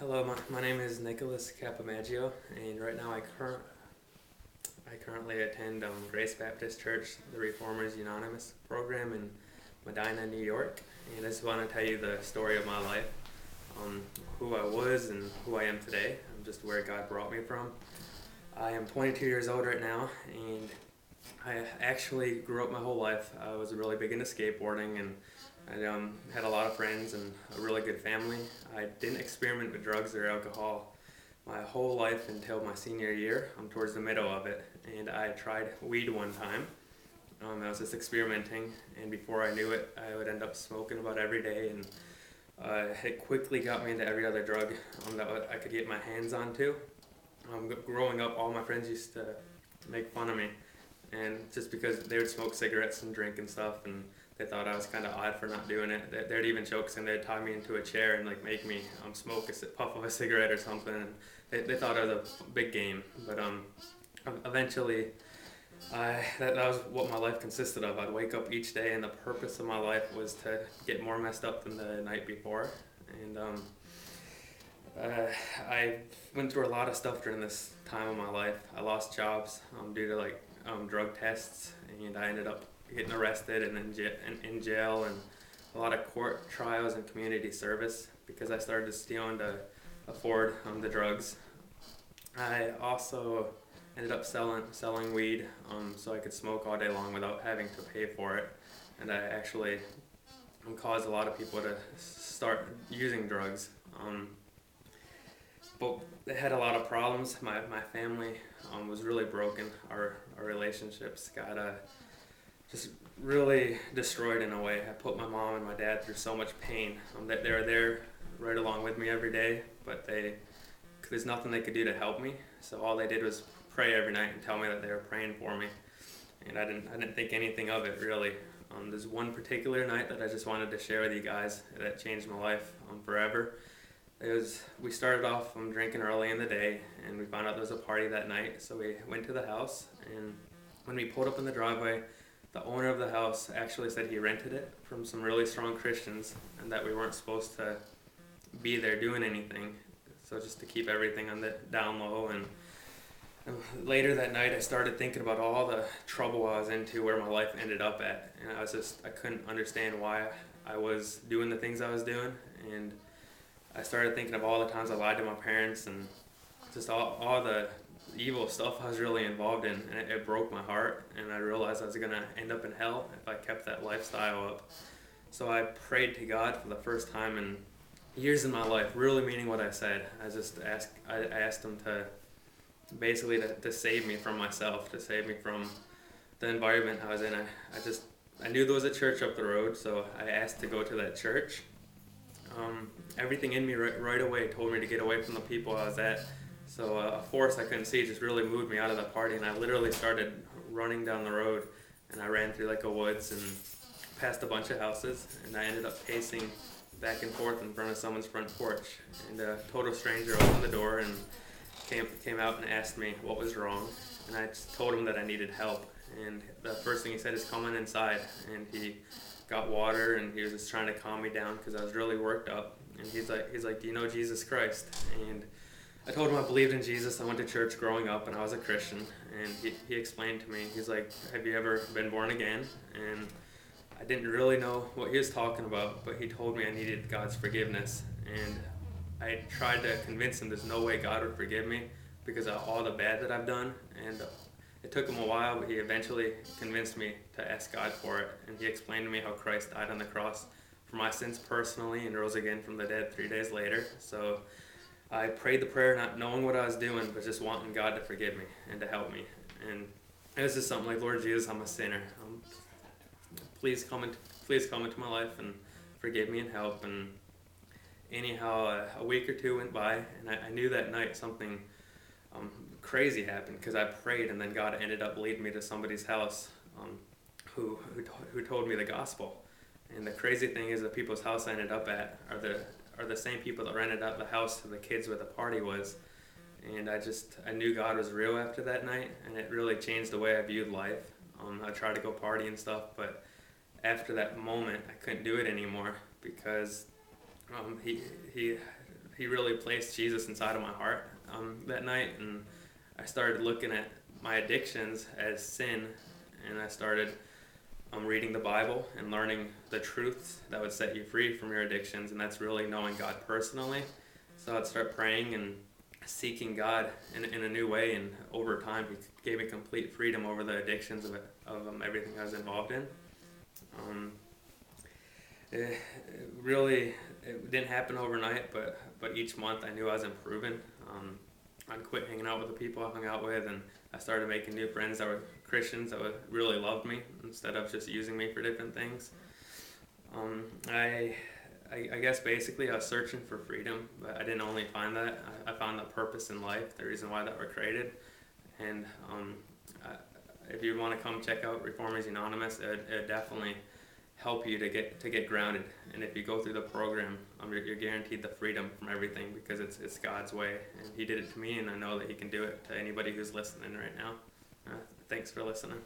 Hello, my name is Nick Capamaggio, and right now I currently attend Grace Baptist Church, the Reformers Unanimous program in Medina, New York. And I just want to tell you the story of my life, who I was and who I am today, just where God brought me from. I am 22 years old right now, and I actually grew up my whole life. I was really big into skateboarding, and I had a lot of friends and a really good family. I didn't experiment with drugs or alcohol my whole life until my senior year, towards the middle of it. And I tried weed one time. I was just experimenting, and before I knew it, I would end up smoking about every day. And it quickly got me into every other drug that I could get my hands onto. Growing up, all my friends used to make fun of me, and just because they would smoke cigarettes and drink and stuff, and they thought I was kind of odd for not doing it. There'd even jokes, and they'd tie me into a chair and make me smoke a puff of a cigarette or something. And they thought it was a big game, but eventually, that was what my life consisted of. I'd wake up each day, and the purpose of my life was to get more messed up than the night before. And I went through a lot of stuff during this time of my life. I lost jobs due to drug tests, and I ended up getting arrested and in jail, and a lot of court trials and community service because I started stealing to afford the drugs. I also ended up selling weed so I could smoke all day long without having to pay for it, and I actually caused a lot of people to start using drugs. But they had a lot of problems. My family was really broken. Our relationships got just really destroyed in a way. I put my mom and my dad through so much pain. That they were there right along with me every day, but there's nothing they could do to help me. So all they did was pray every night and tell me that they were praying for me, and I didn't think anything of it really. There's one particular night that I just wanted to share with you guys that changed my life forever. We started off drinking early in the day, and we found out there was a party that night, so we went to the house, and when we pulled up in the driveway, the owner of the house actually said he rented it from some really strong Christians, and that we weren't supposed to be there doing anything, so just to keep everything on the down low. And later that night, I started thinking about all the trouble I was into, where my life ended up at, and I couldn't understand why I was doing the things I was doing. And I started thinking of all the times I lied to my parents, and just all the evil stuff I was really involved in, and it broke my heart, and I realized I was going to end up in hell if I kept that lifestyle up. So I prayed to God for the first time in years in my life, really meaning what I said. I asked Him to basically to save me from myself, to save me from the environment I was in. I knew there was a church up the road, so I asked to go to that church. Everything in me right away told me to get away from the people I was at. So a force I couldn't see just really moved me out of the party, and I literally started running down the road, and I ran through a woods and past a bunch of houses, and I ended up pacing back and forth in front of someone's front porch. And a total stranger opened the door and came out and asked me what was wrong, and I just told him that I needed help. And the first thing he said is, "Come on inside." And he got water, and he was just trying to calm me down because I was really worked up. And he's like, "Do you know Jesus Christ?" And I told him I believed in Jesus. I went to church growing up, and I was a Christian. And he explained to me, he's like, "Have you ever been born again?" And I didn't really know what he was talking about, but he told me I needed God's forgiveness. And I tried to convince him there's no way God would forgive me because of all the bad that I've done. And it took him a while, but he eventually convinced me to ask God for it. And he explained to me how Christ died on the cross for my sins personally and rose again from the dead 3 days later. So I prayed the prayer not knowing what I was doing, but just wanting God to forgive me and to help me. And it was just something like, "Lord Jesus, I'm a sinner. Please come into my life and forgive me and help." And anyhow, a week or two went by, and I knew that night something crazy happened because I prayed, and then God ended up leading me to somebody's house who told me the gospel. And the crazy thing is, the people's house I ended up at are the same people that rented out the house to the kids where the party was. And I knew God was real after that night, and it really changed the way I viewed life. I tried to go party and stuff, but after that moment, I couldn't do it anymore because he he really placed Jesus inside of my heart that night, and I started looking at my addictions as sin, and I started reading the Bible and learning the truths that would set you free from your addictions, and that's really knowing God personally. So I'd start praying and seeking God in a new way, and over time he gave me complete freedom over the addictions of everything I was involved in. It didn't happen overnight, but each month I knew I was improving. I'd quit hanging out with the people I hung out with, and I started making new friends that were Christians that really loved me instead of just using me for different things. I guess basically I was searching for freedom, but I didn't only find that. I found the purpose in life, the reason why that we're created. And if you want to come check out Reformers Unanimous, it definitely help you to get grounded. And if you go through the program, you're guaranteed the freedom from everything, because it's God's way, and he did it to me, and I know that he can do it to anybody who's listening right now. Thanks for listening.